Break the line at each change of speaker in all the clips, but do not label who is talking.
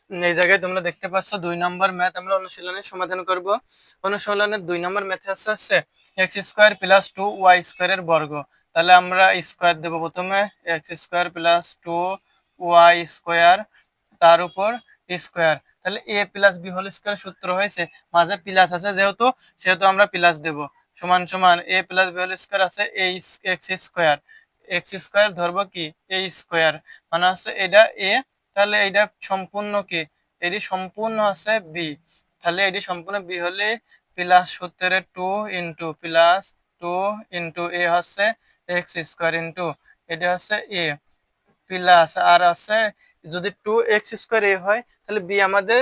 এই জায়গায় তোমরা দেখতে পাচ্ছ 2 নম্বর ম্যাথ আমরা অনুশীলনের সমাধান করব। অনুশীলনের 2 নম্বর ম্যাথে আছে x স্কয়ার প্লাস 2y স্কয়ারের বর্গ। তাহলে আমরা স্কয়ার দেব প্রথমে, x square plus 2y square তার উপর স্কয়ার। তাহলে a plus b whole square সূত্র হয়েছে, মাঝে প্লাস আছে যেহেতু সেহেতু আমরা প্লাস দেব, সমান সমান a plus b whole square আছে a x square, x square ধরব কি a স্কয়ার, মানে হচ্ছে এটা a, তাহলে এটা সম্পূর্ণ কি এটি সম্পূর্ণ আছে বি, তাহলে এটি সম্পূর্ণ বি হলে প্লাস সূত্রে 2 ইন্টু প্লাস 2 ইন্টু এ হচ্ছে এক্স স্কোয়ার ইন্টু এটা হচ্ছে এ প্লাস আর আছে যদি 2x স্কোয়ার এ হয় তাহলে বি আমাদের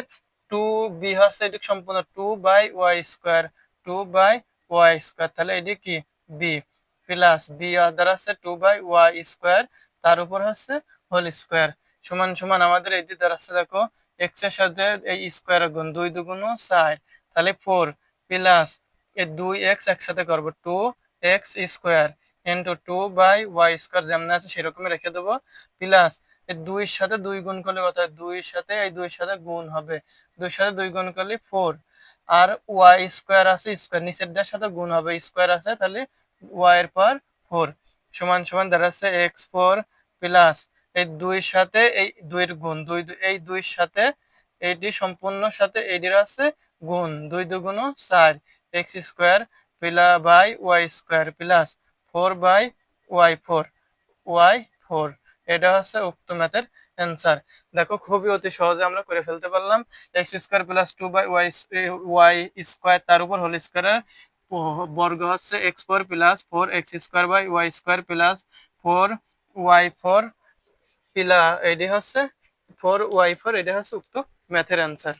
2b হচ্ছে এটি সম্পূর্ণ 2/y স্কোয়ার, 2/y স্কোয়ার, তাহলে এটি কি বি প্লাস বি আদার আছে 2/y স্কোয়ার তার উপর হচ্ছে হোল স্কোয়ার, সমান সমান আমাদের এই যে দাঁড়াচ্ছে দেখো x এর সাথে এই স্কোয়ার গুণ 2 দুগুণ 4, তাহলে 4 প্লাস এই 2x একসাথে করব 2x square into 2/y square যেমন আছে সেরকমই রেখে দেবো, প্লাস এই 2 এর সাথে 2 গুণ করলে কত হয়, 2 এর সাথে এই 2 এর সাথে গুণ হবে, 2 এর সাথে 2 গুণ করলে 4, আর y স্কোয়ার আছে স্কোয়ার নিচেরটার সাথে গুণ হবে, স্কোয়ার আছে তাহলে y এর পাওয়ার 4 সমান সমান দাঁড়াচ্ছে x4 প্লাস এই 2 এর সাথে এই 2 এর গুণ 2 এই 2 এর সাথে এইটি সম্পূর্ণ সাথে এইটির আছে গুণ 2 দুগুণ 4 x square plus by y square plus 4/y4 y4, এটা হচ্ছে উক্ত ম্যাথের অ্যান্সার। দেখো খুবই অতি সহজে আমরা করে ফেলতে পারলাম। x square plus 2/y square তার উপর হোল স্কোয়ারের বর্গ হচ্ছে x4 plus 4x square by y square plus 4y4 plus এটি হচ্ছে 4y4, এটা হচ্ছে উক্ত ম্যাথের অ্যান্সার।